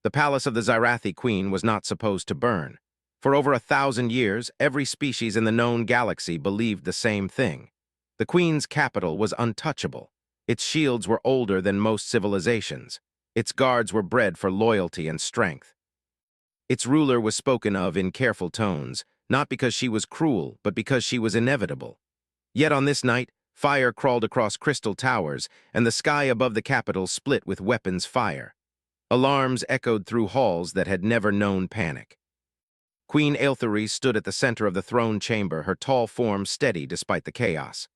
The palace of the Zyrathi queen was not supposed to burn. For over 1,000 years, every species in the known galaxy believed the same thing. The queen's capital was untouchable. Its shields were older than most civilizations. Its guards were bred for loyalty and strength. Its ruler was spoken of in careful tones, not because she was cruel, but because she was inevitable. Yet on this night, fire crawled across crystal towers, and the sky above the capital split with weapons fire. Alarms echoed through halls that had never known panic. Queen Aeltheris stood at the center of the throne chamber, her tall form steady despite the chaos.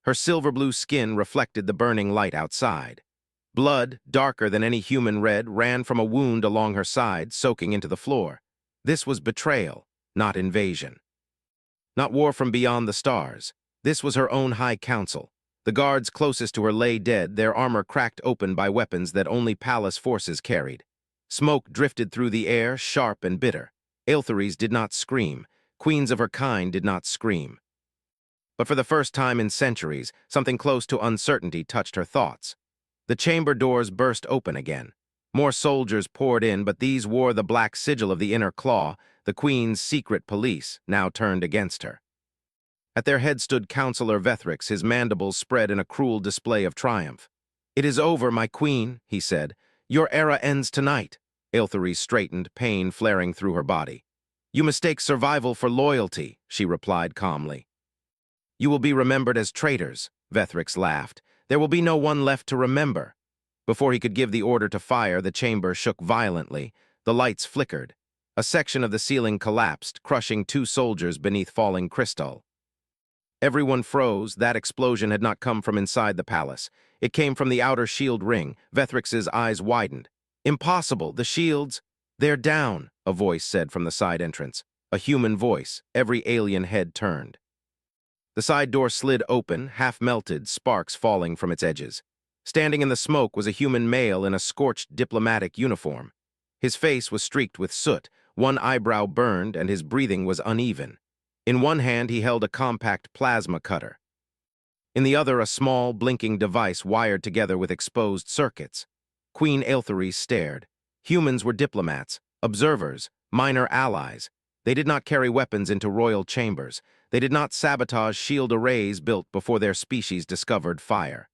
Her silver-blue skin reflected the burning light outside. Blood, darker than any human red, ran from a wound along her side, soaking into the floor. This was betrayal, not invasion. Not war from beyond the stars. This was her own high council. The guards closest to her lay dead, their armor cracked open by weapons that only palace forces carried. Smoke drifted through the air, sharp and bitter. Aeltheris did not scream. Queens of her kind did not scream. But for the first time in centuries, something close to uncertainty touched her thoughts. The chamber doors burst open again. More soldiers poured in, but these wore the black sigil of the inner claw, the queen's secret police, now turned against her. At their head stood Councillor Vethrix, his mandibles spread in a cruel display of triumph. "It is over, my queen," he said. "Your era ends tonight." Aeltheris straightened, pain flaring through her body. "You mistake survival for loyalty," she replied calmly. "You will be remembered as traitors," Vethrix laughed. "There will be no one left to remember." Before he could give the order to fire, the chamber shook violently. The lights flickered. A section of the ceiling collapsed, crushing 2 soldiers beneath falling crystal. Everyone froze. That explosion had not come from inside the palace. It came from the outer shield ring. Vethrix's eyes widened. "Impossible! The shields—" "They're down," a voice said from the side entrance. A human voice. Every alien head turned. The side door slid open, half-melted, sparks falling from its edges. Standing in the smoke was a human male in a scorched diplomatic uniform. His face was streaked with soot, one eyebrow burned, and his breathing was uneven. In one hand he held a compact plasma cutter. In the other a small, blinking device wired together with exposed circuits. Queen Aeltheris stared. Humans were diplomats, observers, minor allies. They did not carry weapons into royal chambers. They did not sabotage shield arrays built before their species discovered fire.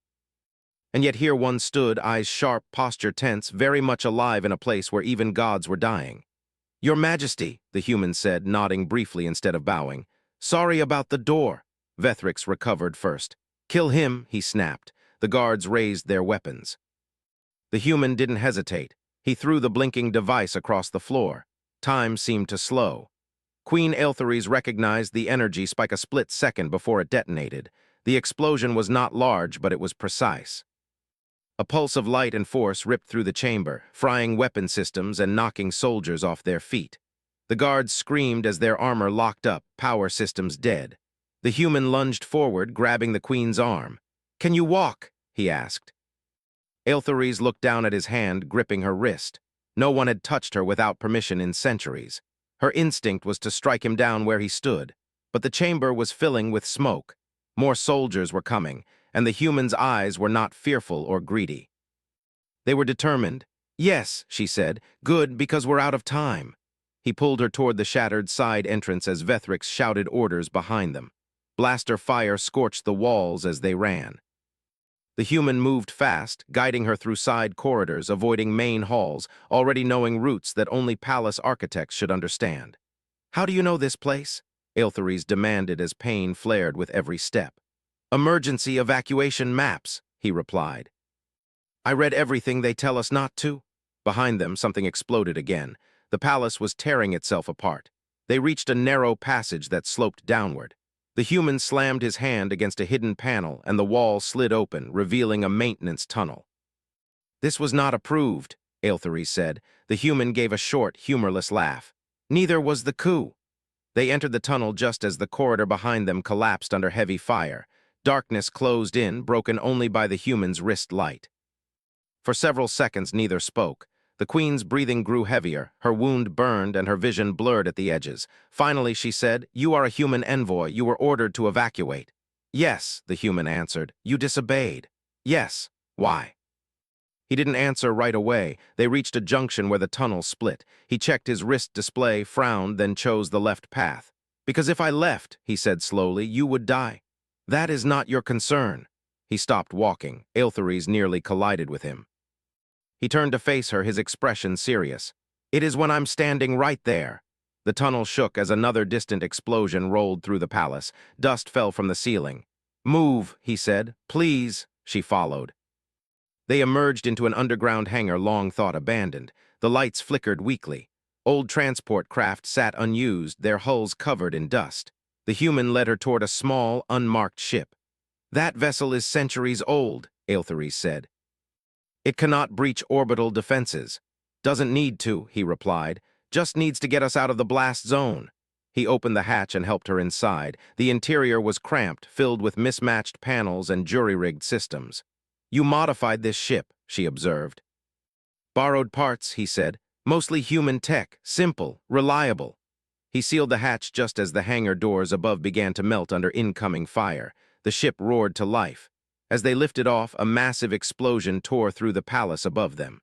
And yet here one stood, eyes sharp, posture tense, very much alive in a place where even gods were dying. "Your Majesty," the human said, nodding briefly instead of bowing. "Sorry about the door." Vethrix recovered first. "Kill him," he snapped. The guards raised their weapons. The human didn't hesitate. He threw the blinking device across the floor. Time seemed to slow. Queen Aeltheris recognized the energy spike a split second before it detonated. The explosion was not large, but it was precise. A pulse of light and force ripped through the chamber, frying weapon systems and knocking soldiers off their feet. The guards screamed as their armor locked up, power systems dead. The human lunged forward, grabbing the queen's arm. "Can you walk?" he asked. Aeltheris looked down at his hand, gripping her wrist. No one had touched her without permission in centuries. Her instinct was to strike him down where he stood. But the chamber was filling with smoke. More soldiers were coming, and the human's eyes were not fearful or greedy. They were determined. "Yes," she said. "Good, because we're out of time." He pulled her toward the shattered side entrance as Vethrix shouted orders behind them. Blaster fire scorched the walls as they ran. The human moved fast, guiding her through side corridors, avoiding main halls, already knowing routes that only palace architects should understand. "How do you know this place?" Aeltheris demanded as pain flared with every step. "Emergency evacuation maps," he replied. "I read everything they tell us not to." Behind them, something exploded again. The palace was tearing itself apart. They reached a narrow passage that sloped downward. The human slammed his hand against a hidden panel, and the wall slid open, revealing a maintenance tunnel. "This was not approved," Aeltheris said. The human gave a short, humorless laugh. "Neither was the coup." They entered the tunnel just as the corridor behind them collapsed under heavy fire. Darkness closed in, broken only by the human's wrist light. For several seconds, neither spoke. The queen's breathing grew heavier, her wound burned, and her vision blurred at the edges. Finally, she said, "You are a human envoy. You were ordered to evacuate." "Yes," the human answered. "You disobeyed." "Yes. Why?" He didn't answer right away. They reached a junction where the tunnel split. He checked his wrist display, frowned, then chose the left path. "Because if I left," he said slowly, "you would die. That is not your concern." He stopped walking. Aeltheres nearly collided with him. He turned to face her, his expression serious. "It is when I'm standing right there." The tunnel shook as another distant explosion rolled through the palace. Dust fell from the ceiling. "Move," he said. "Please." She followed. They emerged into an underground hangar long thought abandoned. The lights flickered weakly. Old transport craft sat unused, their hulls covered in dust. The human led her toward a small, unmarked ship. "That vessel is centuries old," Aeltheres said. "It cannot breach orbital defenses." "Doesn't need to," he replied. "Just needs to get us out of the blast zone." He opened the hatch and helped her inside. The interior was cramped, filled with mismatched panels and jury-rigged systems. "You modified this ship," she observed. "Borrowed parts," he said. "Mostly human tech, simple, reliable." He sealed the hatch just as the hangar doors above began to melt under incoming fire. The ship roared to life. As they lifted off, a massive explosion tore through the palace above them.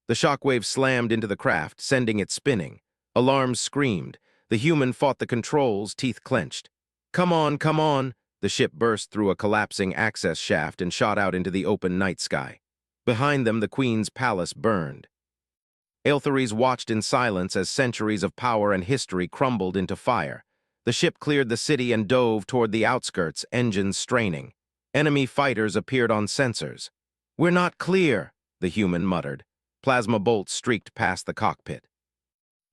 The shockwave slammed into the craft, sending it spinning. Alarms screamed. The human fought the controls, teeth clenched. "Come on, come on!" The ship burst through a collapsing access shaft and shot out into the open night sky. Behind them, the Queen's palace burned. Aeltheres watched in silence as centuries of power and history crumbled into fire. The ship cleared the city and dove toward the outskirts, engines straining. Enemy fighters appeared on sensors. "We're not clear," the human muttered. Plasma bolts streaked past the cockpit.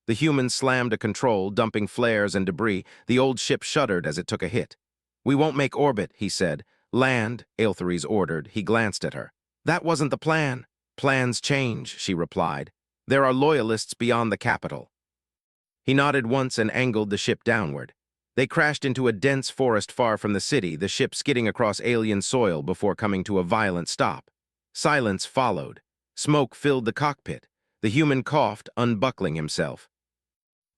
The human slammed a control, dumping flares and debris. The old ship shuddered as it took a hit. "We won't make orbit," he said. "Land," Aeltheres ordered. He glanced at her. "That wasn't the plan." "Plans change," she replied. "There are loyalists beyond the capital." He nodded once and angled the ship downward. They crashed into a dense forest far from the city, the ship skidding across alien soil before coming to a violent stop. Silence followed. Smoke filled the cockpit. The human coughed, unbuckling himself.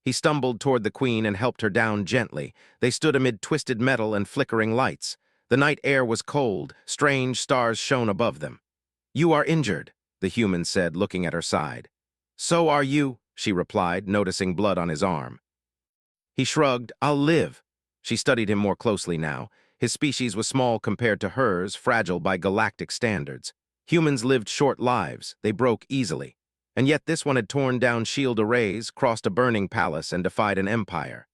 He stumbled toward the Queen and helped her down gently. They stood amid twisted metal and flickering lights. The night air was cold. Strange stars shone above them. "You are injured," the human said, looking at her side. "So are you," she replied, noticing blood on his arm. He shrugged. "I'll live." She studied him more closely now. His species was small compared to hers, fragile by galactic standards. Humans lived short lives. They broke easily. And yet this one had torn down shield arrays, crossed a burning palace, and defied an empire.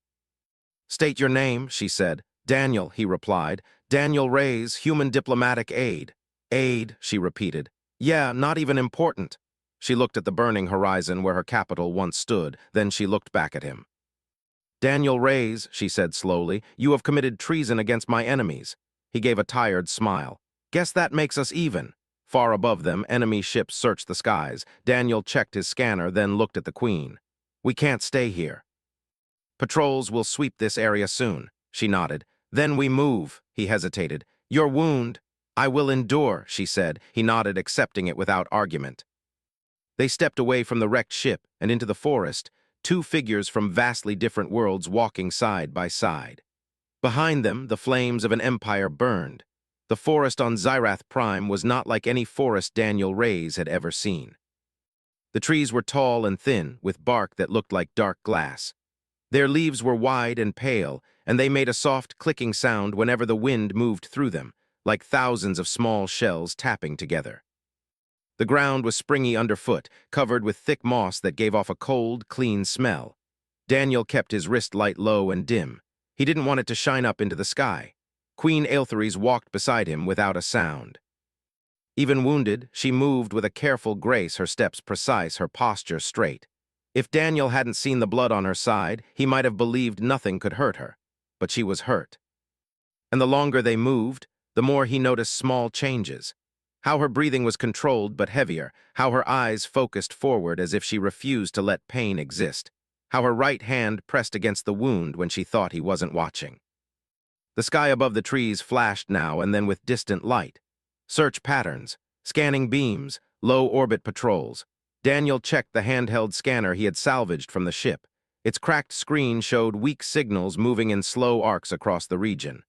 "State your name," she said. "Daniel," he replied. "Daniel Reyes, human diplomatic aide." "Aide," she repeated. "Yeah, not even important." She looked at the burning horizon where her capital once stood, then she looked back at him. "Daniel Reyes," she said slowly, "you have committed treason against my enemies." He gave a tired smile. "Guess that makes us even." Far above them, enemy ships searched the skies. Daniel checked his scanner, then looked at the Queen. "We can't stay here." "Patrols will sweep this area soon." She nodded. "Then we move." He hesitated. "Your wound." "I will endure," she said. He nodded, accepting it without argument. They stepped away from the wrecked ship and into the forest, two figures from vastly different worlds walking side by side. Behind them, the flames of an empire burned. The forest on Zyrath Prime was not like any forest Daniel Reyes had ever seen. The trees were tall and thin, with bark that looked like dark glass. Their leaves were wide and pale, and they made a soft clicking sound whenever the wind moved through them, like thousands of small shells tapping together. The ground was springy underfoot, covered with thick moss that gave off a cold, clean smell. Daniel kept his wrist light low and dim. He didn't want it to shine up into the sky. Queen Aeltheres walked beside him without a sound. Even wounded, she moved with a careful grace, her steps precise, her posture straight. If Daniel hadn't seen the blood on her side, he might have believed nothing could hurt her. But she was hurt. And the longer they moved, the more he noticed small changes. How her breathing was controlled but heavier, how her eyes focused forward as if she refused to let pain exist, how her right hand pressed against the wound when she thought he wasn't watching. The sky above the trees flashed now and then with distant light. Search patterns, scanning beams, low-orbit patrols. Daniel checked the handheld scanner he had salvaged from the ship. Its cracked screen showed weak signals moving in slow arcs across the region.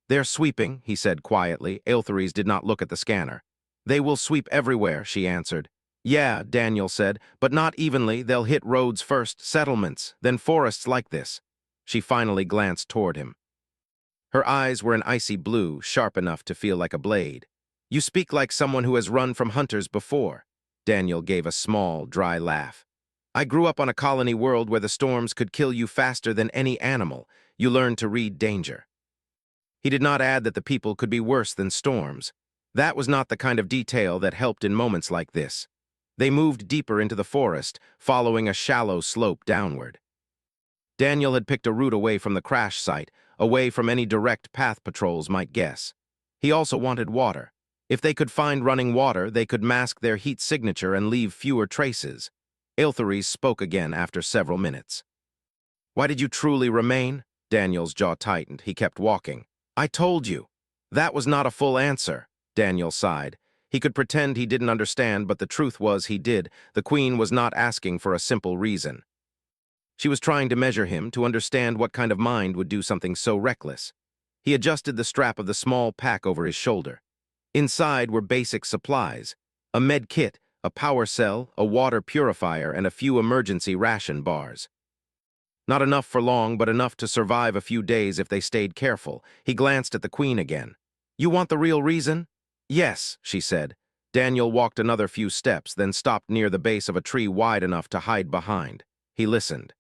"They're sweeping," he said quietly. Aeltheres did not look at the scanner. They will sweep everywhere, she answered. Yeah, Daniel said, but not evenly. They'll hit roads first, settlements, then forests like this. She finally glanced toward him. Her eyes were an icy blue, sharp enough to feel like a blade. You speak like someone who has run from hunters before. Daniel gave a small, dry laugh. I grew up on a colony world where the storms could kill you faster than any animal. You learned to read danger. He did not add that the people could be worse than storms. That was not the kind of detail that helped in moments like this. They moved deeper into the forest, following a shallow slope downward. Daniel had picked a route away from the crash site, away from any direct path patrols might guess. He also wanted water. If they could find running water, they could mask their heat signature and leave fewer traces. Iltheres spoke again after several minutes. Why did you truly remain? Daniel's jaw tightened. He kept walking. I told you. That was not a full answer, Daniel sighed. He could pretend he didn't understand, but the truth was he did. The queen was not asking for a simple reason. She was trying to measure him, to understand what kind of mind would do something so reckless. He adjusted the strap of the small pack over his shoulder. Inside were basic supplies, a med kit, a power cell, a water purifier, and a few emergency ration bars. Not enough for long, but enough to survive a few days if they stayed careful. He glanced at the queen again. You want the real reason? Yes, she said. Daniel walked another few steps, then stopped near the base of a tree wide enough to hide behind. He listened.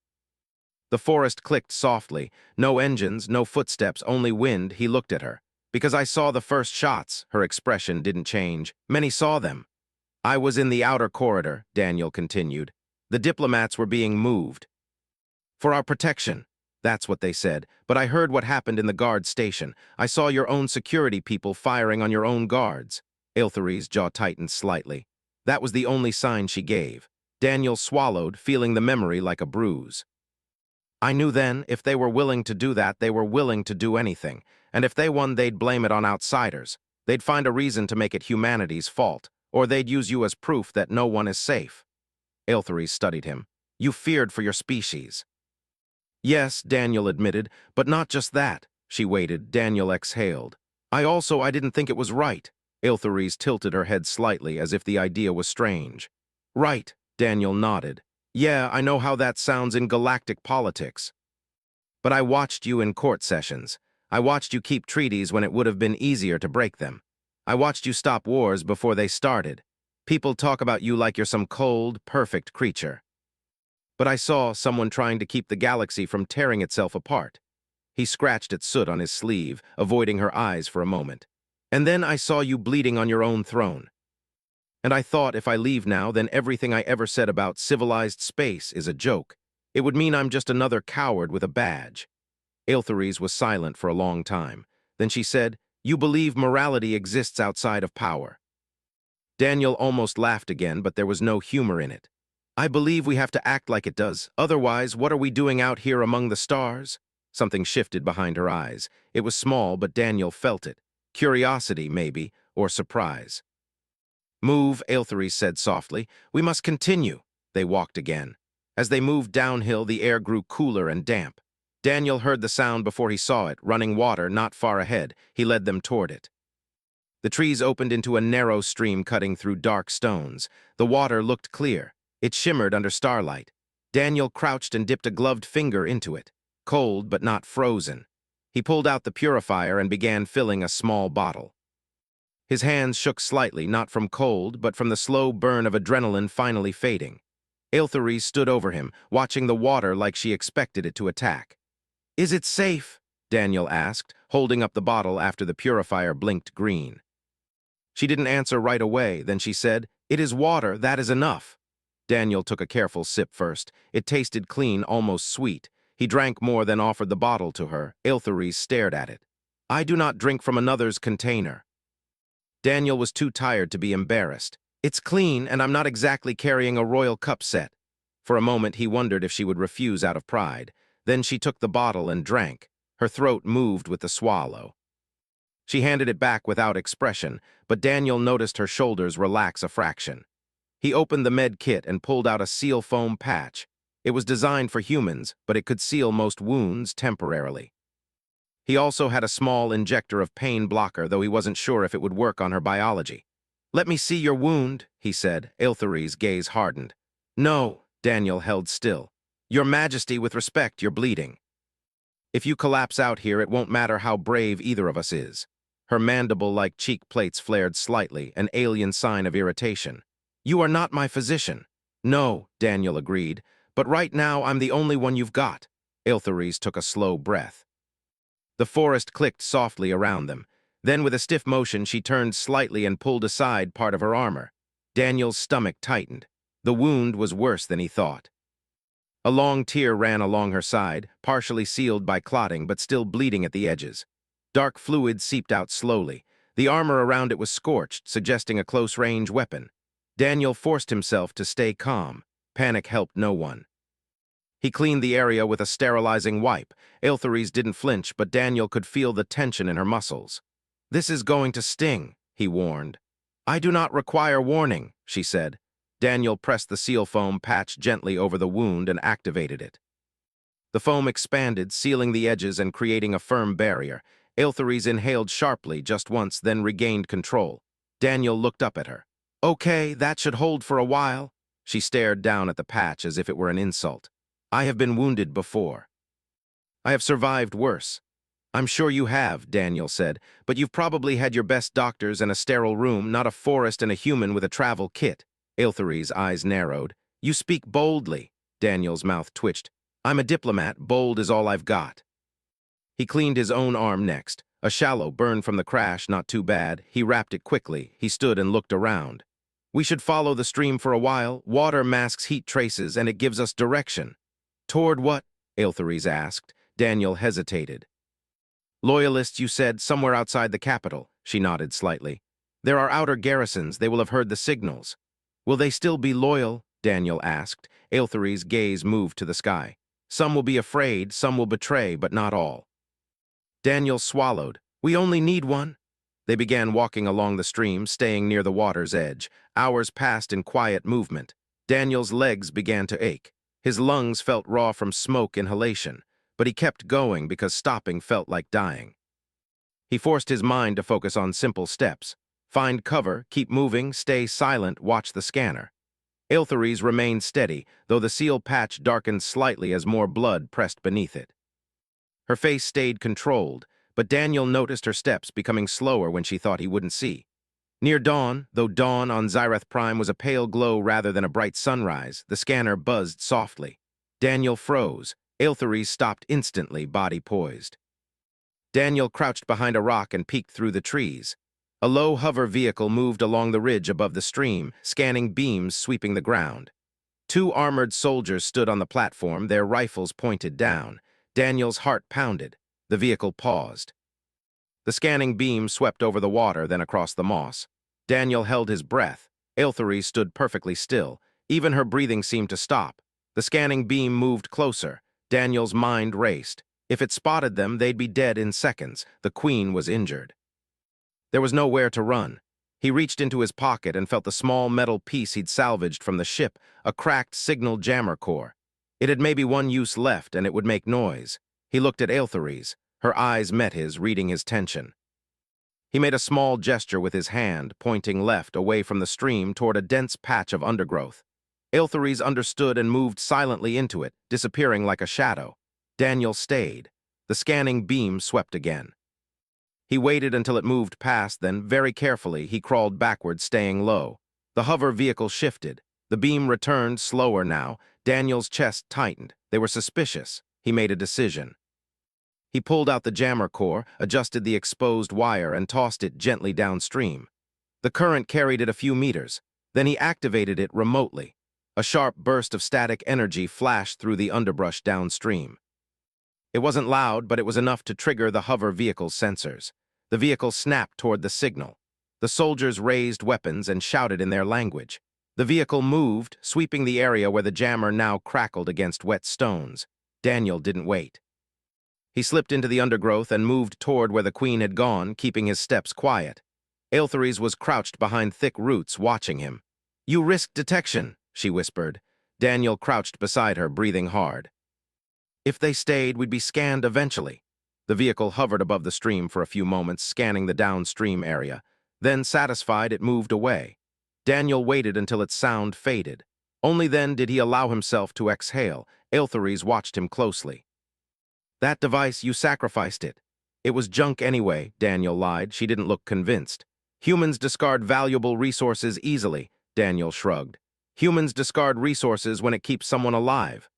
The forest clicked softly. No engines, no footsteps, only wind. He looked at her. Because I saw the first shots, her expression didn't change. Many saw them. I was in the outer corridor, Daniel continued. The diplomats were being moved. For our protection. That's what they said. But I heard what happened in the guard station. I saw your own security people firing on your own guards. Iltheres' jaw tightened slightly. That was the only sign she gave. Daniel swallowed, feeling the memory like a bruise. I knew then, if they were willing to do that, they were willing to do anything. And if they won, they'd blame it on outsiders. They'd find a reason to make it humanity's fault, or they'd use you as proof that no one is safe. Iltheres studied him. You feared for your species. Yes, Daniel admitted, but not just that. She waited. Daniel exhaled. I didn't think it was right. Iltheres tilted her head slightly, as if the idea was strange. Right, Daniel nodded. Yeah, I know how that sounds in galactic politics. But I watched you in court sessions. I watched you keep treaties when it would have been easier to break them. I watched you stop wars before they started. People talk about you like you're some cold, perfect creature. But I saw someone trying to keep the galaxy from tearing itself apart. He scratched at soot on his sleeve, avoiding her eyes for a moment. And then I saw you bleeding on your own throne. And I thought if I leave now, then everything I ever said about civilized space is a joke. It would mean I'm just another coward with a badge. Iltheres was silent for a long time. Then she said, You believe morality exists outside of power. Daniel almost laughed again, but there was no humor in it. I believe we have to act like it does. Otherwise, what are we doing out here among the stars? Something shifted behind her eyes. It was small, but Daniel felt it. Curiosity, maybe, or surprise. Move, Iltheres said softly. We must continue. They walked again. As they moved downhill, the air grew cooler and damp. Daniel heard the sound before he saw it, running water not far ahead. He led them toward it. The trees opened into a narrow stream cutting through dark stones. The water looked clear. It shimmered under starlight. Daniel crouched and dipped a gloved finger into it. Cold, but not frozen. He pulled out the purifier and began filling a small bottle. His hands shook slightly, not from cold, but from the slow burn of adrenaline finally fading. Iltheres stood over him, watching the water like she expected it to attack. Is it safe? Daniel asked, holding up the bottle after the purifier blinked green. She didn't answer right away, then she said, It is water, that is enough. Daniel took a careful sip first. It tasted clean, almost sweet. He drank more than offered the bottle to her. Iltheres stared at it. I do not drink from another's container. Daniel was too tired to be embarrassed. It's clean, and I'm not exactly carrying a royal cup set. For a moment, he wondered if she would refuse out of pride. Then she took the bottle and drank. Her throat moved with the swallow. She handed it back without expression, but Daniel noticed her shoulders relax a fraction. He opened the med kit and pulled out a seal foam patch. It was designed for humans, but it could seal most wounds temporarily. He also had a small injector of pain blocker, though he wasn't sure if it would work on her biology. "Let me see your wound," he said. Aelthery's gaze hardened. "No," Daniel held still. "Your Majesty, with respect, you're bleeding. If you collapse out here, it won't matter how brave either of us is." Her mandible-like cheek plates flared slightly, an alien sign of irritation. "You are not my physician." "No," Daniel agreed, "but right now I'm the only one you've got." Aelthery's took a slow breath. The forest clicked softly around them. Then, with a stiff motion, she turned slightly and pulled aside part of her armor. Daniel's stomach tightened. The wound was worse than he thought. A long tear ran along her side, partially sealed by clotting but still bleeding at the edges. Dark fluid seeped out slowly. The armor around it was scorched, suggesting a close-range weapon. Daniel forced himself to stay calm. Panic helped no one. He cleaned the area with a sterilizing wipe. Aelthery's didn't flinch, but Daniel could feel the tension in her muscles. "This is going to sting," he warned. "I do not require warning," she said. Daniel pressed the seal foam patch gently over the wound and activated it. The foam expanded, sealing the edges and creating a firm barrier. Aelthery's inhaled sharply just once, then regained control. Daniel looked up at her. "Okay, that should hold for a while." She stared down at the patch as if it were an insult. "I have been wounded before. I have survived worse." "I'm sure you have," Daniel said, "but you've probably had your best doctors and a sterile room, not a forest and a human with a travel kit." Aelthery's eyes narrowed. "You speak boldly." Daniel's mouth twitched. "I'm a diplomat. Bold is all I've got." He cleaned his own arm next. A shallow burn from the crash, not too bad. He wrapped it quickly. He stood and looked around. "We should follow the stream for a while. Water masks heat traces, and it gives us direction." "Toward what?" Aelthery's asked. Daniel hesitated. "Loyalists, you said, somewhere outside the capital." She nodded slightly. "There are outer garrisons. They will have heard the signals." "Will they still be loyal?" Daniel asked. Aelthery's gaze moved to the sky. "Some will be afraid, some will betray, but not all." Daniel swallowed. "We only need one." They began walking along the stream, staying near the water's edge. Hours passed in quiet movement. Daniel's legs began to ache. His lungs felt raw from smoke inhalation, but he kept going because stopping felt like dying. He forced his mind to focus on simple steps. Find cover, keep moving, stay silent, watch the scanner. Aelthery's remained steady, though the seal patch darkened slightly as more blood pressed beneath it. Her face stayed controlled, but Daniel noticed her steps becoming slower when she thought he wouldn't see. Near dawn, though dawn on Zyreth Prime was a pale glow rather than a bright sunrise, the scanner buzzed softly. Daniel froze. Aelthery's stopped instantly, body poised. Daniel crouched behind a rock and peeked through the trees. A low hover vehicle moved along the ridge above the stream, scanning beams sweeping the ground. Two armored soldiers stood on the platform, their rifles pointed down. Daniel's heart pounded. The vehicle paused. The scanning beam swept over the water, then across the moss. Daniel held his breath. Aelthery stood perfectly still. Even her breathing seemed to stop. The scanning beam moved closer. Daniel's mind raced. If it spotted them, they'd be dead in seconds. The Queen was injured. There was nowhere to run. He reached into his pocket and felt the small metal piece he'd salvaged from the ship, a cracked signal jammer core. It had maybe one use left, and it would make noise. He looked at Aelthery's. Her eyes met his, reading his tension. He made a small gesture with his hand, pointing left, away from the stream toward a dense patch of undergrowth. Aelthery's understood and moved silently into it, disappearing like a shadow. Daniel stayed. The scanning beam swept again. He waited until it moved past, then, very carefully, he crawled backward, staying low. The hover vehicle shifted. The beam returned, slower now. Daniel's chest tightened. They were suspicious. He made a decision. He pulled out the jammer core, adjusted the exposed wire, and tossed it gently downstream. The current carried it a few meters. Then he activated it remotely. A sharp burst of static energy flashed through the underbrush downstream. It wasn't loud, but it was enough to trigger the hover vehicle's sensors. The vehicle snapped toward the signal. The soldiers raised weapons and shouted in their language. The vehicle moved, sweeping the area where the jammer now crackled against wet stones. Daniel didn't wait. He slipped into the undergrowth and moved toward where the Queen had gone, keeping his steps quiet. Aelthery's was crouched behind thick roots, watching him. "You risk detection," she whispered. Daniel crouched beside her, breathing hard. "If they stayed, we'd be scanned eventually." The vehicle hovered above the stream for a few moments, scanning the downstream area. Then, satisfied, it moved away. Daniel waited until its sound faded. Only then did he allow himself to exhale. Aeltheres watched him closely. "That device, you sacrificed it." "It was junk anyway," Daniel lied. She didn't look convinced. "Humans discard valuable resources easily," Daniel shrugged. "Humans discard resources when it keeps someone alive."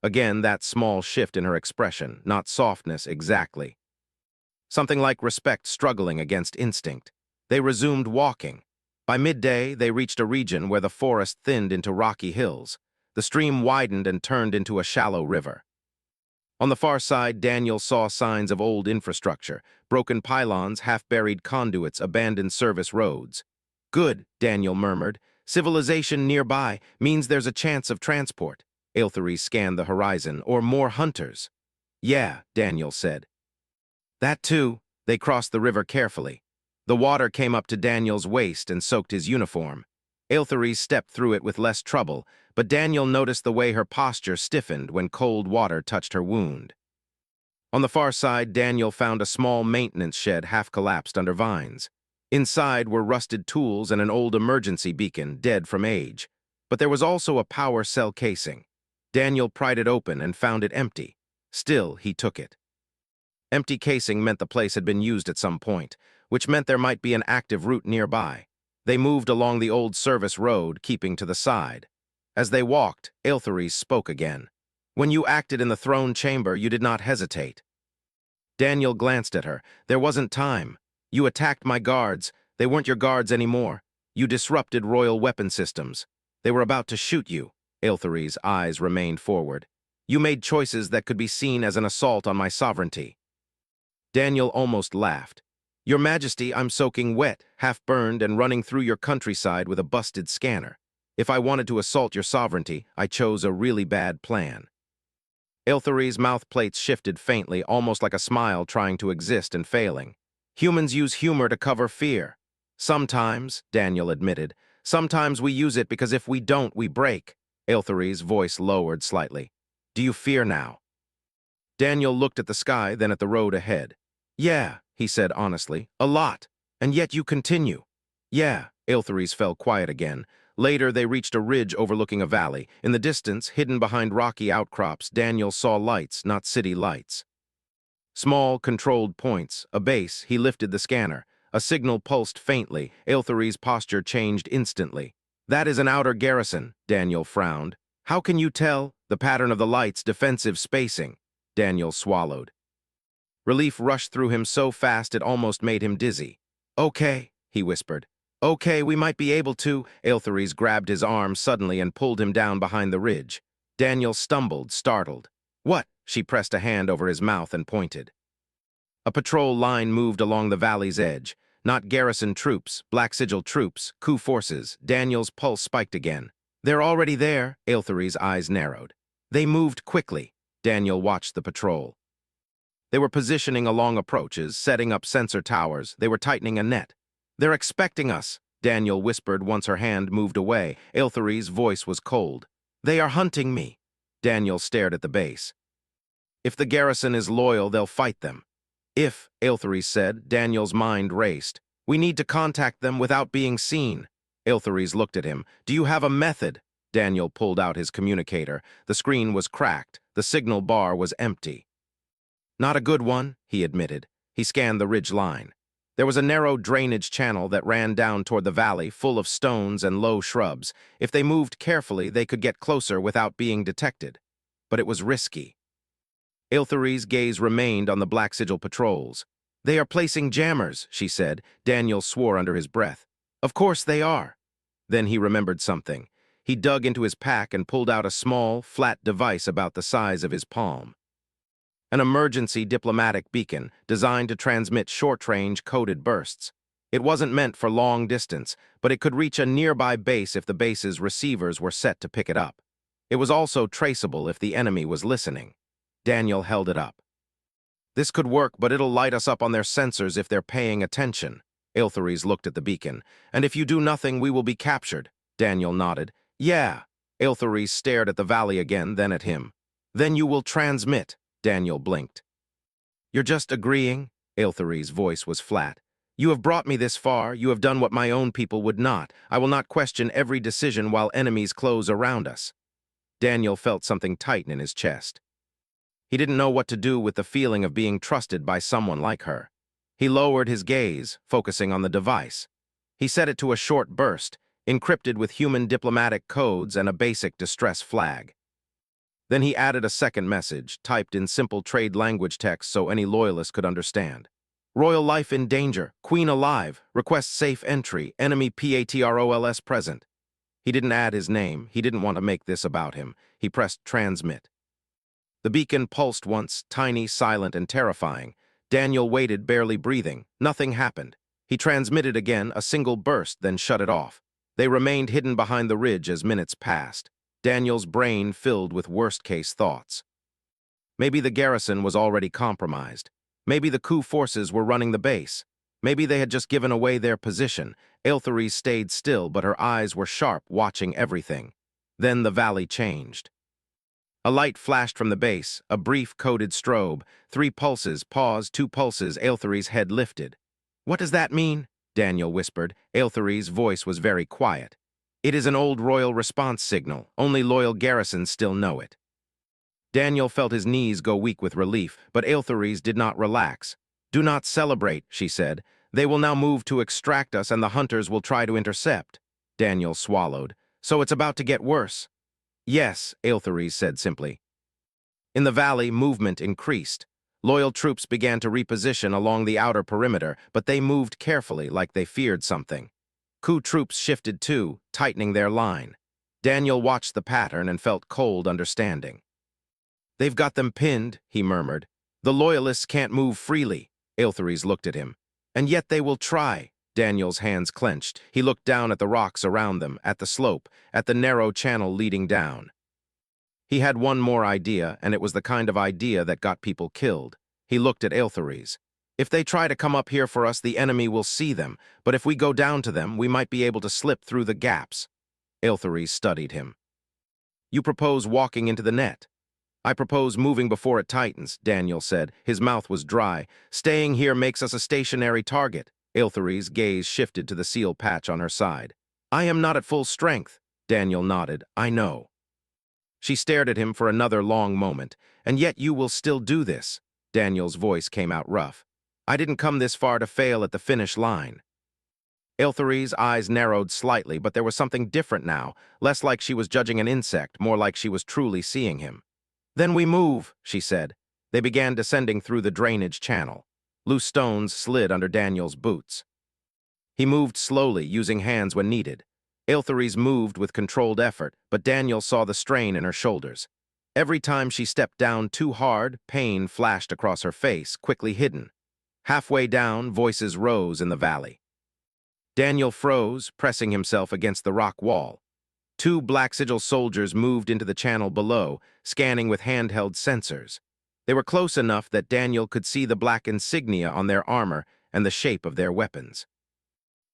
Again, that small shift in her expression, not softness exactly. Something like respect struggling against instinct. They resumed walking. By midday, they reached a region where the forest thinned into rocky hills. The stream widened and turned into a shallow river. On the far side, Daniel saw signs of old infrastructure, broken pylons, half-buried conduits, abandoned service roads. "Good," Daniel murmured. "Civilization nearby means there's a chance of transport." Aeltheres scanned the horizon. "Or more hunters." "Yeah," Daniel said. "That too." They crossed the river carefully. The water came up to Daniel's waist and soaked his uniform. Aeltheres stepped through it with less trouble, but Daniel noticed the way her posture stiffened when cold water touched her wound. On the far side, Daniel found a small maintenance shed half-collapsed under vines. Inside were rusted tools and an old emergency beacon, dead from age. But there was also a power cell casing. Daniel pried it open and found it empty. Still, he took it. Empty casing meant the place had been used at some point, which meant there might be an active route nearby. They moved along the old service road, keeping to the side. As they walked, Aeltheres spoke again. "When you acted in the throne chamber, you did not hesitate." Daniel glanced at her. "There wasn't time. You attacked my guards. They weren't your guards anymore. You disrupted royal weapon systems. They were about to shoot you." Aeltheres' eyes remained forward. "You made choices that could be seen as an assault on my sovereignty." Daniel almost laughed. "Your Majesty, I'm soaking wet, half-burned, and running through your countryside with a busted scanner. If I wanted to assault your sovereignty, I chose a really bad plan." Aeltheres' mouth plates shifted faintly, almost like a smile trying to exist and failing. "Humans use humor to cover fear." "Sometimes," Daniel admitted. "Sometimes we use it because if we don't, we break." Aeltheres' voice lowered slightly. "Do you fear now?" Daniel looked at the sky, then at the road ahead. "Yeah," he said honestly, "a lot. And yet you continue." "Yeah." Aeltheres fell quiet again. Later, they reached a ridge overlooking a valley. In the distance, hidden behind rocky outcrops, Daniel saw lights, not city lights. Small, controlled points, a base. He lifted the scanner. A signal pulsed faintly. Aeltheres' posture changed instantly. "That is an outer garrison," Daniel frowned. "How can you tell?" "The pattern of the lights, defensive spacing." Daniel swallowed. Relief rushed through him so fast it almost made him dizzy. "Okay," he whispered. "Okay, we might be able to." Aeltheres grabbed his arm suddenly and pulled him down behind the ridge. Daniel stumbled, startled. "What?" She pressed a hand over his mouth and pointed. A patrol line moved along the valley's edge. Not garrison troops, Black Sigil troops, coup forces. Daniel's pulse spiked again. "They're already there." Aeltheres' eyes narrowed. They moved quickly. Daniel watched the patrol. They were positioning along approaches, setting up sensor towers. They were tightening a net. "They're expecting us," Daniel whispered once her hand moved away. Aeltheres' voice was cold. "They are hunting me." Daniel stared at the base. "If the garrison is loyal, they'll fight them." "If," Aeltheres said. Daniel's mind raced. "We need to contact them without being seen." Aeltheres looked at him. "Do you have a method?" Daniel pulled out his communicator. The screen was cracked. The signal bar was empty. "Not a good one," he admitted. He scanned the ridge line. There was a narrow drainage channel that ran down toward the valley, full of stones and low shrubs. If they moved carefully, they could get closer without being detected. But it was risky. Aeltheres' gaze remained on the Black Sigil patrols. "They are placing jammers," she said. Daniel swore under his breath. "Of course they are." Then he remembered something. He dug into his pack and pulled out a small, flat device about the size of his palm. An emergency diplomatic beacon designed to transmit short-range coded bursts. It wasn't meant for long distance, but it could reach a nearby base if the base's receivers were set to pick it up. It was also traceable if the enemy was listening. Daniel held it up. "This could work, but it'll light us up on their sensors if they're paying attention." Aeltheres looked at the beacon. "And if you do nothing, we will be captured." Daniel nodded. "Yeah." Aeltheres stared at the valley again, then at him. "Then you will transmit." Daniel blinked. "You're just agreeing?" Aeltheres' voice was flat. You have brought me this far, you have done what my own people would not. I will not question every decision while enemies close around us. Daniel felt something tighten in his chest. He didn't know what to do with the feeling of being trusted by someone like her. He lowered his gaze, focusing on the device. He set it to a short burst, encrypted with human diplomatic codes and a basic distress flag. Then he added a second message, typed in simple trade language text so any loyalist could understand. Royal life in danger, Queen alive, request safe entry, enemy PATROLS present. He didn't add his name, he didn't want to make this about him. He pressed transmit. The beacon pulsed once, tiny, silent, and terrifying. Daniel waited, barely breathing. Nothing happened. He transmitted again, a single burst, then shut it off. They remained hidden behind the ridge as minutes passed. Daniel's brain filled with worst-case thoughts. Maybe the garrison was already compromised. Maybe the coup forces were running the base. Maybe they had just given away their position. Aeltheres stayed still, but her eyes were sharp, watching everything. Then the valley changed. A light flashed from the base, a brief coded strobe. 3 pulses, pause, 2 pulses, Aeltheres' head lifted. What does that mean? Daniel whispered. Aeltheres' voice was very quiet. It is an old royal response signal. Only loyal garrisons still know it. Daniel felt his knees go weak with relief, but Aeltheres did not relax. Do not celebrate, she said. They will now move to extract us and the hunters will try to intercept. Daniel swallowed. So it's about to get worse. Yes, Aeltheres said simply. In the valley, movement increased. Loyal troops began to reposition along the outer perimeter, but they moved carefully like they feared something. Coup troops shifted too, tightening their line. Daniel watched the pattern and felt cold understanding. They've got them pinned, he murmured. The loyalists can't move freely. Aeltheres looked at him. And yet they will try. Daniel's hands clenched. He looked down at the rocks around them, at the slope, at the narrow channel leading down. He had one more idea, and it was the kind of idea that got people killed. He looked at Aeltheres. If they try to come up here for us, the enemy will see them, but if we go down to them, we might be able to slip through the gaps. Aeltheres studied him. You propose walking into the net. I propose moving before it tightens, Daniel said. His mouth was dry. Staying here makes us a stationary target. Aeltheres' gaze shifted to the seal patch on her side. I am not at full strength. Daniel nodded. I know. She stared at him for another long moment. And yet you will still do this. Daniel's voice came out rough. I didn't come this far to fail at the finish line. Aeltheres' eyes narrowed slightly, but there was something different now, less like she was judging an insect, more like she was truly seeing him. Then we move, she said. They began descending through the drainage channel. Loose stones slid under Daniel's boots. He moved slowly, using hands when needed. Aeltheres moved with controlled effort, but Daniel saw the strain in her shoulders. Every time she stepped down too hard, pain flashed across her face, quickly hidden. Halfway down, voices rose in the valley. Daniel froze, pressing himself against the rock wall. 2 Black Sigil soldiers moved into the channel below, scanning with handheld sensors. They were close enough that Daniel could see the black insignia on their armor and the shape of their weapons.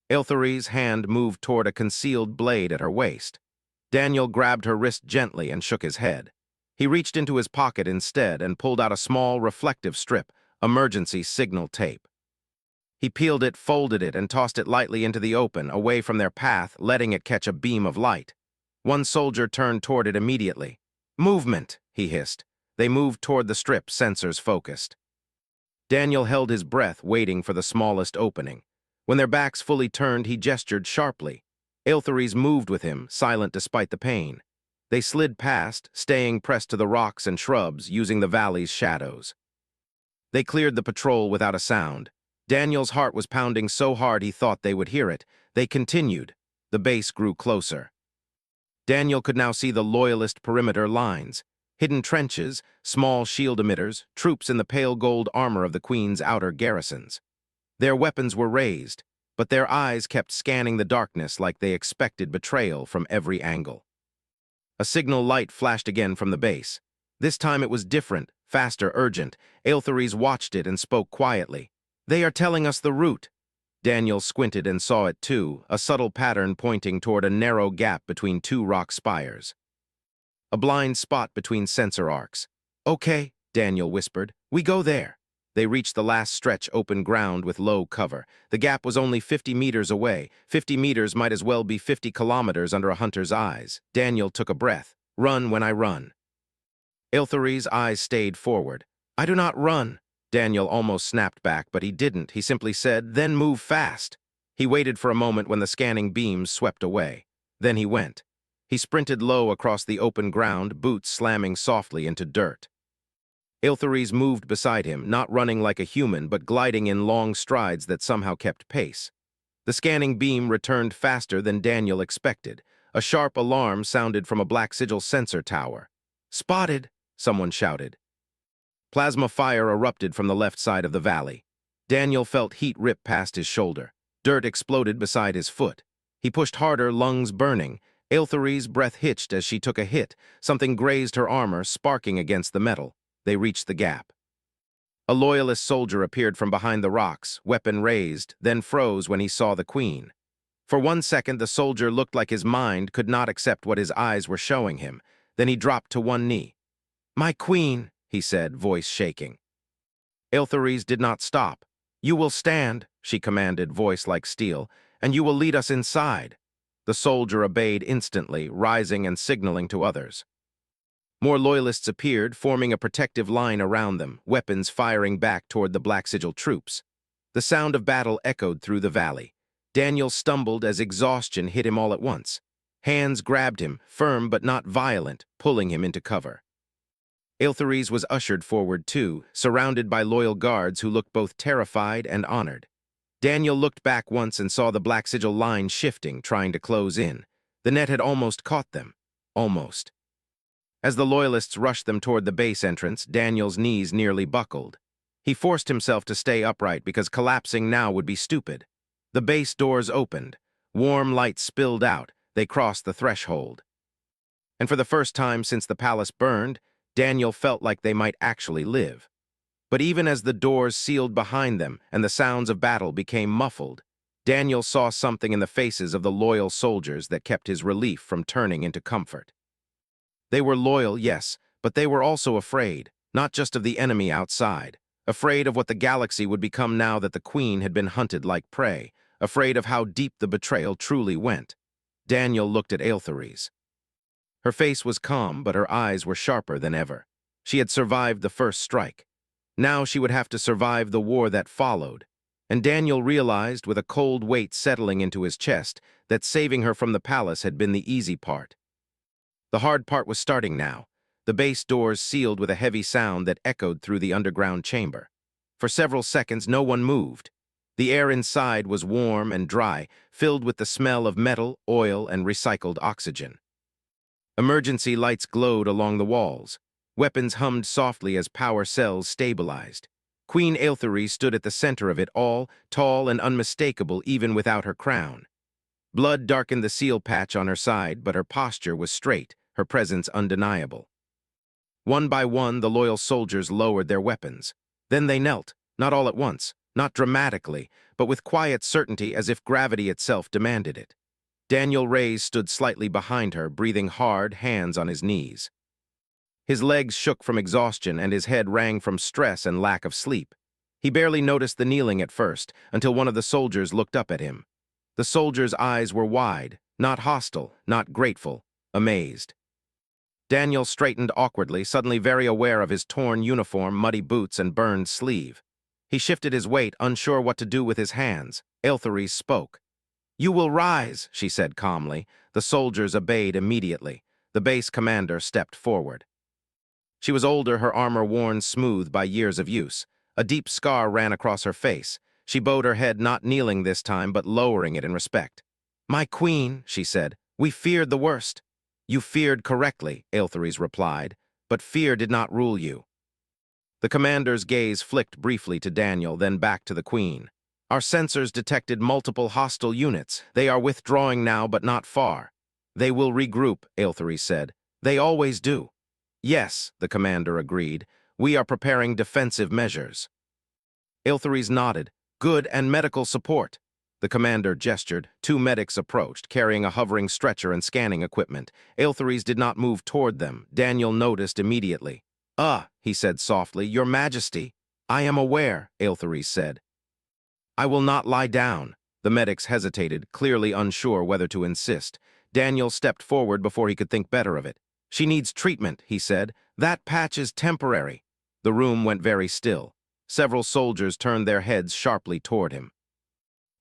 Aeltheres' hand moved toward a concealed blade at her waist. Daniel grabbed her wrist gently and shook his head. He reached into his pocket instead and pulled out a small reflective strip, emergency signal tape. He peeled it, folded it, and tossed it lightly into the open, away from their path, letting it catch a beam of light. One soldier turned toward it immediately. Movement, he hissed. They moved toward the strip, sensors focused. Daniel held his breath, waiting for the smallest opening. When their backs fully turned, he gestured sharply. Aeltheres moved with him, silent despite the pain. They slid past, staying pressed to the rocks and shrubs, using the valley's shadows. They cleared the patrol without a sound. Daniel's heart was pounding so hard he thought they would hear it. They continued. The base grew closer. Daniel could now see the loyalist perimeter lines. Hidden trenches, small shield emitters, troops in the pale gold armor of the Queen's outer garrisons. Their weapons were raised, but their eyes kept scanning the darkness like they expected betrayal from every angle. A signal light flashed again from the base. This time it was different, faster, urgent. Aeltheres watched it and spoke quietly. They are telling us the route. Daniel squinted and saw it too, a subtle pattern pointing toward a narrow gap between 2 rock spires. A blind spot between sensor arcs. Okay, Daniel whispered. We go there. They reached the last stretch open ground with low cover. The gap was only 50 meters away. 50 meters might as well be 50 kilometers under a hunter's eyes. Daniel took a breath. Run when I run. Ilthari's eyes stayed forward. I do not run. Daniel almost snapped back, but he didn't. He simply said, then move fast. He waited for a moment when the scanning beams swept away. Then he went. He sprinted low across the open ground, boots slamming softly into dirt. Iltharis moved beside him, not running like a human, but gliding in long strides that somehow kept pace. The scanning beam returned faster than Daniel expected. A sharp alarm sounded from a black sigil sensor tower. Spotted, someone shouted. Plasma fire erupted from the left side of the valley. Daniel felt heat rip past his shoulder. Dirt exploded beside his foot. He pushed harder, lungs burning. Ilthari's breath hitched as she took a hit. Something grazed her armor, sparking against the metal. They reached the gap. A loyalist soldier appeared from behind the rocks, weapon raised, then froze when he saw the queen. For 1 second, the soldier looked like his mind could not accept what his eyes were showing him. Then he dropped to one knee. My queen, he said, voice shaking. Iltharis did not stop. You will stand, she commanded, voice like steel, and you will lead us inside. The soldier obeyed instantly, rising and signaling to others. More loyalists appeared, forming a protective line around them, weapons firing back toward the Black Sigil troops. The sound of battle echoed through the valley. Daniel stumbled as exhaustion hit him all at once. Hands grabbed him, firm but not violent, pulling him into cover. Iltharis was ushered forward too, surrounded by loyal guards who looked both terrified and honored. Daniel looked back once and saw the Black Sigil line shifting, trying to close in. The net had almost caught them. Almost. As the loyalists rushed them toward the base entrance, Daniel's knees nearly buckled. He forced himself to stay upright because collapsing now would be stupid. The base doors opened. Warm light spilled out. They crossed the threshold. And for the first time since the palace burned, Daniel felt like they might actually live. But even as the doors sealed behind them and the sounds of battle became muffled, Daniel saw something in the faces of the loyal soldiers that kept his relief from turning into comfort. They were loyal, yes, but they were also afraid, not just of the enemy outside, afraid of what the galaxy would become now that the queen had been hunted like prey, afraid of how deep the betrayal truly went. Daniel looked at Iltharis. Her face was calm, but her eyes were sharper than ever. She had survived the first strike. Now she would have to survive the war that followed. And Daniel realized, with a cold weight settling into his chest, that saving her from the palace had been the easy part. The hard part was starting now. The base doors sealed with a heavy sound that echoed through the underground chamber. For several seconds, no one moved. The air inside was warm and dry, filled with the smell of metal, oil, and recycled oxygen. Emergency lights glowed along the walls. Weapons hummed softly as power cells stabilized. Queen Iltharis stood at the center of it all, tall and unmistakable even without her crown. Blood darkened the seal patch on her side, but her posture was straight, her presence undeniable. One by one, the loyal soldiers lowered their weapons. Then they knelt, not all at once, not dramatically, but with quiet certainty as if gravity itself demanded it. Daniel Reyes stood slightly behind her, breathing hard, hands on his knees. His legs shook from exhaustion and his head rang from stress and lack of sleep. He barely noticed the kneeling at first, until one of the soldiers looked up at him. The soldier's eyes were wide, not hostile, not grateful, amazed. Daniel straightened awkwardly, suddenly very aware of his torn uniform, muddy boots, and burned sleeve. He shifted his weight, unsure what to do with his hands. Iltharis spoke. You will rise, she said calmly. The soldiers obeyed immediately. The base commander stepped forward. She was older, her armor worn smooth by years of use. A deep scar ran across her face. She bowed her head, not kneeling this time, but lowering it in respect. My queen, she said, we feared the worst. You feared correctly, Iltharis replied, but fear did not rule you. The commander's gaze flicked briefly to Daniel, then back to the queen. Our sensors detected multiple hostile units. They are withdrawing now, but not far. They will regroup, Iltharis said. They always do. Yes, the commander agreed. We are preparing defensive measures. Iltharis nodded. Good, and medical support. The commander gestured. 2 medics approached, carrying a hovering stretcher and scanning equipment. Iltharis did not move toward them. Daniel noticed immediately. He said softly, Your Majesty. I am aware, Aeltheres said. I will not lie down. The medics hesitated, clearly unsure whether to insist. Daniel stepped forward before he could think better of it. She needs treatment, he said. That patch is temporary. The room went very still. Several soldiers turned their heads sharply toward him.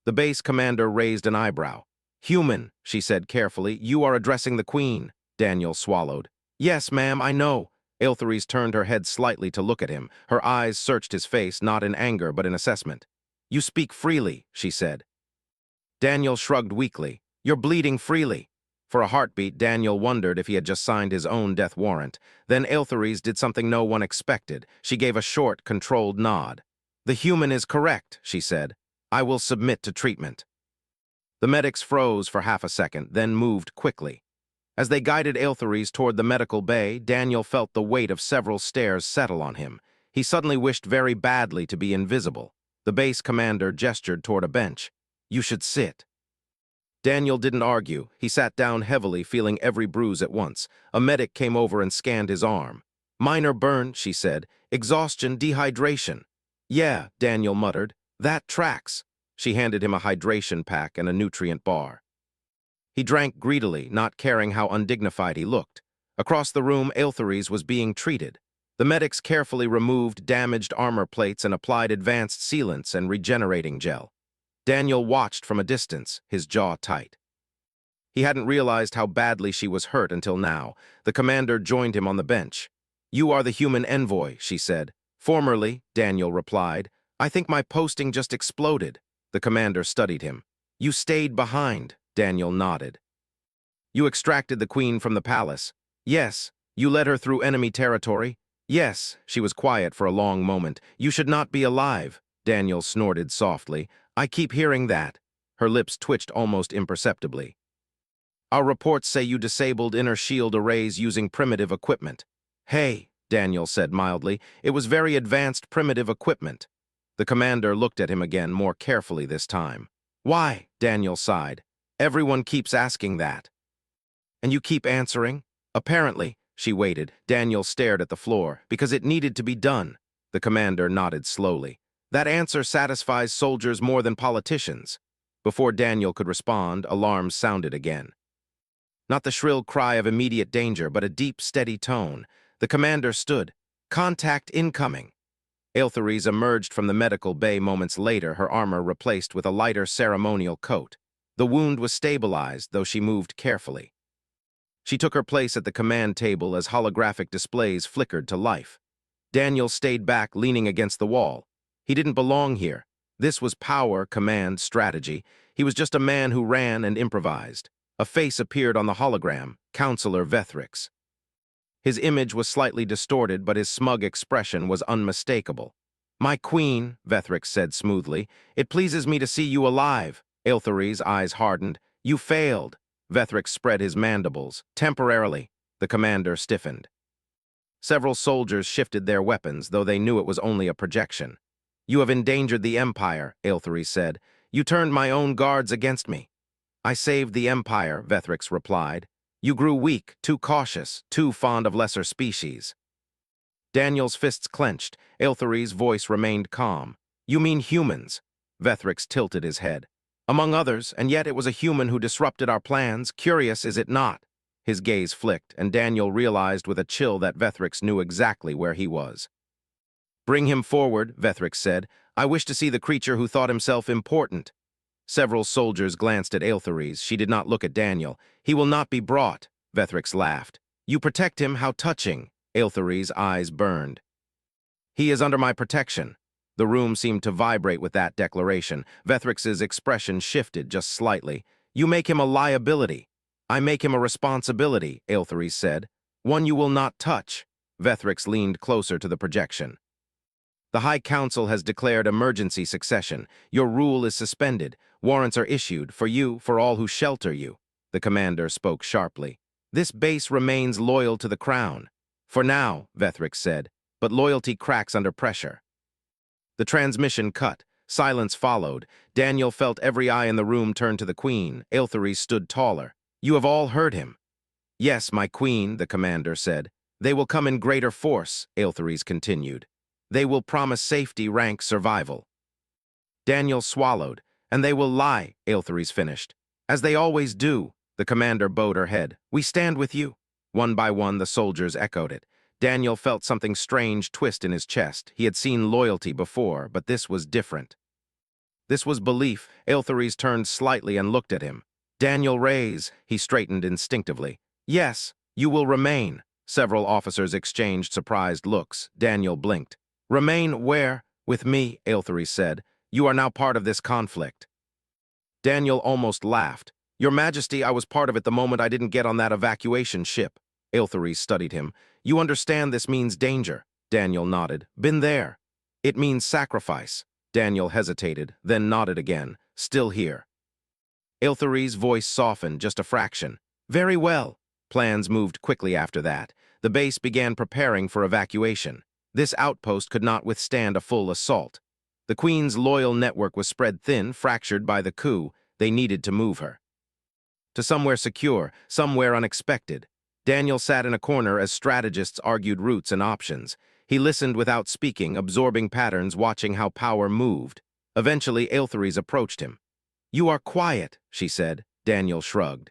The base commander raised an eyebrow. Human, she said carefully, you are addressing the queen. Daniel swallowed. Yes, ma'am, I know. Aeltheres turned her head slightly to look at him. Her eyes searched his face, not in anger, but in assessment. You speak freely, she said. Daniel shrugged weakly. You're bleeding freely. For a heartbeat, Daniel wondered if he had just signed his own death warrant. Then Aeltheres did something no one expected. She gave a short, controlled nod. The human is correct, she said. I will submit to treatment. The medics froze for half a second, then moved quickly. As they guided Aeltheres toward the medical bay, Daniel felt the weight of several stares settle on him. He suddenly wished very badly to be invisible. The base commander gestured toward a bench. You should sit. Daniel didn't argue. He sat down heavily, feeling every bruise at once. A medic came over and scanned his arm. Minor burn, she said. Exhaustion, dehydration. Yeah, Daniel muttered. That tracks. She handed him a hydration pack and a nutrient bar. He drank greedily, not caring how undignified he looked. Across the room, Aeltheres was being treated. The medics carefully removed damaged armor plates and applied advanced sealants and regenerating gel. Daniel watched from a distance, his jaw tight. He hadn't realized how badly she was hurt until now. The commander joined him on the bench. You are the human envoy, she said. Formerly, Daniel replied. I think my posting just exploded. The commander studied him. You stayed behind, Daniel nodded. You extracted the queen from the palace. Yes. You led her through enemy territory. Yes. She was quiet for a long moment. You should not be alive, Daniel snorted softly. I keep hearing that. Her lips twitched almost imperceptibly. Our reports say you disabled inner shield arrays using primitive equipment. Hey, Daniel said mildly, it was very advanced primitive equipment. The commander looked at him again, more carefully this time. Why? Daniel sighed. Everyone keeps asking that. And you keep answering? Apparently. She waited. Daniel stared at the floor. Because it needed to be done. The commander nodded slowly. That answer satisfies soldiers more than politicians. Before Daniel could respond, alarms sounded again. Not the shrill cry of immediate danger, but a deep, steady tone. The commander stood. Contact incoming. Aeltheres emerged from the medical bay moments later, her armor replaced with a lighter ceremonial coat. The wound was stabilized, though she moved carefully. She took her place at the command table as holographic displays flickered to life. Daniel stayed back, leaning against the wall. He didn't belong here. This was power, command, strategy. He was just a man who ran and improvised. A face appeared on the hologram, Counselor Vethrix. His image was slightly distorted, but his smug expression was unmistakable. My queen, Vethrix said smoothly, it pleases me to see you alive. Aeltheres' eyes hardened. You failed. Vethrix spread his mandibles. Temporarily. The commander stiffened. Several soldiers shifted their weapons, though they knew it was only a projection. You have endangered the Empire, Aeltheres said. You turned my own guards against me. I saved the Empire, Vethrix replied. You grew weak, too cautious, too fond of lesser species. Daniel's fists clenched. Aeltheres' voice remained calm. You mean humans? Vethrix tilted his head. Among others, and yet it was a human who disrupted our plans. Curious, is it not? His gaze flicked, and Daniel realized with a chill that Vethrix knew exactly where he was. Bring him forward, Vethrix said. I wish to see the creature who thought himself important. Several soldiers glanced at Aeltheres. She did not look at Daniel. He will not be brought, Vethrix laughed. You protect him? How touching. Aeltheres' eyes burned. He is under my protection. The room seemed to vibrate with that declaration. Vethrix's expression shifted just slightly. You make him a liability. I make him a responsibility, Aeltheres said. One you will not touch. Vethrix leaned closer to the projection. The High Council has declared emergency succession. Your rule is suspended. Warrants are issued, for you, for all who shelter you. The commander spoke sharply. This base remains loyal to the crown. For now, Vethrix said, but loyalty cracks under pressure. The transmission cut. Silence followed. Daniel felt every eye in the room turn to the queen. Aeltheres stood taller. You have all heard him. Yes, my queen, the commander said. They will come in greater force, Aeltheres continued. They will promise safety rank survival. Daniel swallowed. And they will lie, Aeltheres finished. As they always do, the commander bowed her head. We stand with you. One by one, the soldiers echoed it. Daniel felt something strange twist in his chest. He had seen loyalty before, but this was different. This was belief. Aeltheres turned slightly and looked at him. Daniel Reyes, he straightened instinctively. Yes, you will remain. Several officers exchanged surprised looks. Daniel blinked. Remain where? With me, Aeltheres said. You are now part of this conflict. Daniel almost laughed. Your Majesty, I was part of it the moment I didn't get on that evacuation ship. Aeltheres studied him. You understand this means danger. Daniel nodded. Been there. It means sacrifice. Daniel hesitated, then nodded again. Still here. Aeltheres' voice softened just a fraction. Very well. Plans moved quickly after that. The base began preparing for evacuation. This outpost could not withstand a full assault. The Queen's loyal network was spread thin, fractured by the coup. They needed to move her to somewhere secure, somewhere unexpected. Daniel sat in a corner as strategists argued routes and options. He listened without speaking, absorbing patterns, watching how power moved. Eventually, Aeltheres approached him. You are quiet, she said. Daniel shrugged.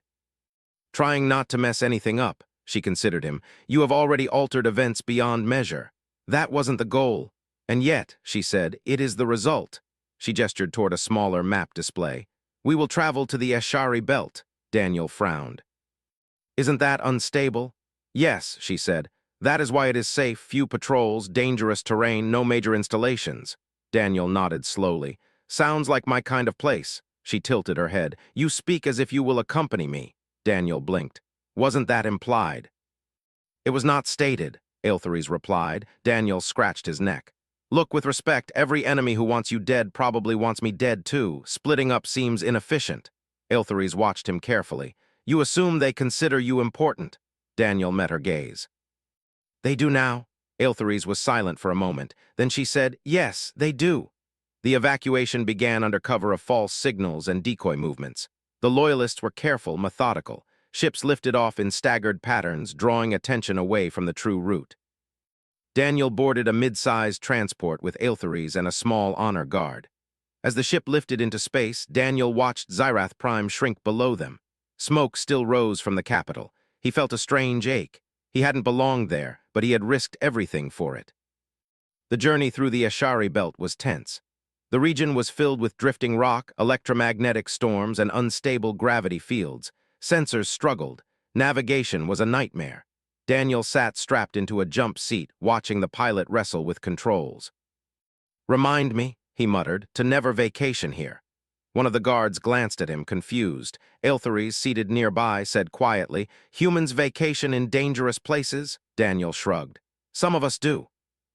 Trying not to mess anything up, she considered him. You have already altered events beyond measure. That wasn't the goal. And yet, she said, it is the result. She gestured toward a smaller map display. We will travel to the HFY belt. Daniel frowned. Isn't that unstable? Yes, she said. That is why it is safe, few patrols, dangerous terrain, no major installations. Daniel nodded slowly. Sounds like my kind of place. She tilted her head. You speak as if you will accompany me. Daniel blinked. Wasn't that implied? It was not stated, Aeltheres replied. Daniel scratched his neck. Look, with respect, every enemy who wants you dead probably wants me dead too. Splitting up seems inefficient. Aeltheres watched him carefully. You assume they consider you important. Daniel met her gaze. They do now. Aeltheres was silent for a moment. Then she said, yes, they do. The evacuation began under cover of false signals and decoy movements. The loyalists were careful, methodical. Ships lifted off in staggered patterns, drawing attention away from the true route. Daniel boarded a mid-sized transport with Aeltheres and a small honor guard. As the ship lifted into space, Daniel watched Xyrath Prime shrink below them. Smoke still rose from the capital. He felt a strange ache. He hadn't belonged there, but he had risked everything for it. The journey through the HFY belt was tense. The region was filled with drifting rock, electromagnetic storms, and unstable gravity fields. Sensors struggled. Navigation was a nightmare. Daniel sat strapped into a jump seat, watching the pilot wrestle with controls. Remind me, he muttered, to never vacation here. One of the guards glanced at him, confused. Aeltheres, seated nearby, said quietly, Humans vacation in dangerous places? Daniel shrugged. Some of us do.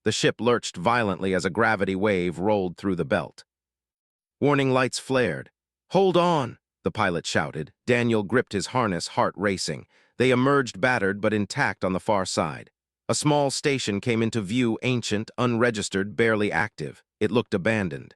The ship lurched violently as a gravity wave rolled through the belt. Warning lights flared. Hold on, the pilot shouted. Daniel gripped his harness, heart racing. They emerged battered but intact on the far side. A small station came into view, ancient, unregistered, barely active. It looked abandoned.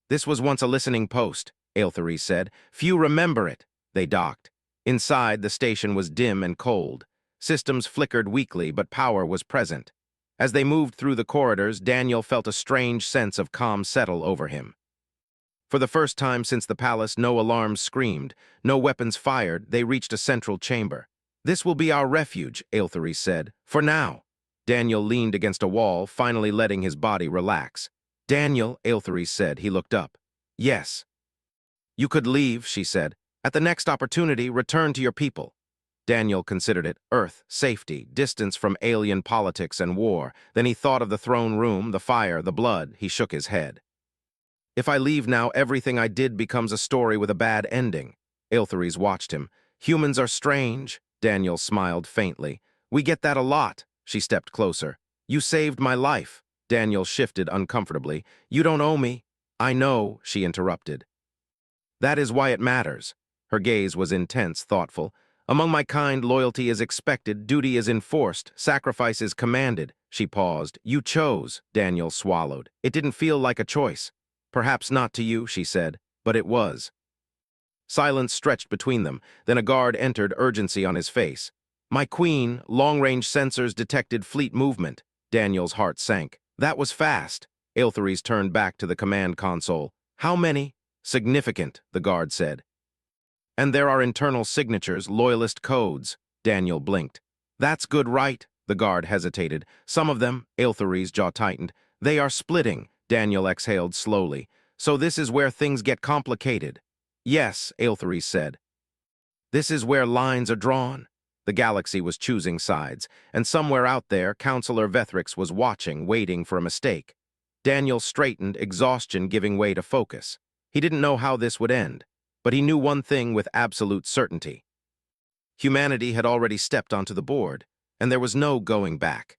This was once a listening post, Aeltheres said. Few remember it. They docked. Inside, the station was dim and cold. Systems flickered weakly, but power was present. As they moved through the corridors, Daniel felt a strange sense of calm settle over him. For the first time since the palace, no alarms screamed, no weapons fired. They reached a central chamber. This will be our refuge, Aeltheres said. For now. Daniel leaned against a wall, finally letting his body relax. Daniel, Aeltheres said. He looked up. Yes. You could leave, she said. At the next opportunity, return to your people. Daniel considered it. Earth, safety, distance from alien politics and war. Then he thought of the throne room, the fire, the blood. He shook his head. If I leave now, everything I did becomes a story with a bad ending. Aeltheres watched him. Humans are strange. Daniel smiled faintly. We get that a lot. She stepped closer. You saved my life. Daniel shifted uncomfortably. You don't owe me. I know, she interrupted. That is why it matters. Her gaze was intense, thoughtful. Among my kind, loyalty is expected, duty is enforced, sacrifice is commanded. She paused. You chose, Daniel swallowed. It didn't feel like a choice. Perhaps not to you, she said, but it was. Silence stretched between them. Then a guard entered, urgency on his face. My queen, long-range sensors detected fleet movement. Daniel's heart sank. That was fast. Aeltheres turned back to the command console. How many? Significant, the guard said. And there are internal signatures, loyalist codes. Daniel blinked. That's good, right? The guard hesitated. Some of them, Aeltheres' jaw tightened. They are splitting, Daniel exhaled slowly. So this is where things get complicated. Yes, Aeltheres said. This is where lines are drawn. The galaxy was choosing sides, and somewhere out there, Counselor Vethrix was watching, waiting for a mistake. Daniel straightened, exhaustion giving way to focus. He didn't know how this would end, but he knew one thing with absolute certainty. Humanity had already stepped onto the board, and there was no going back.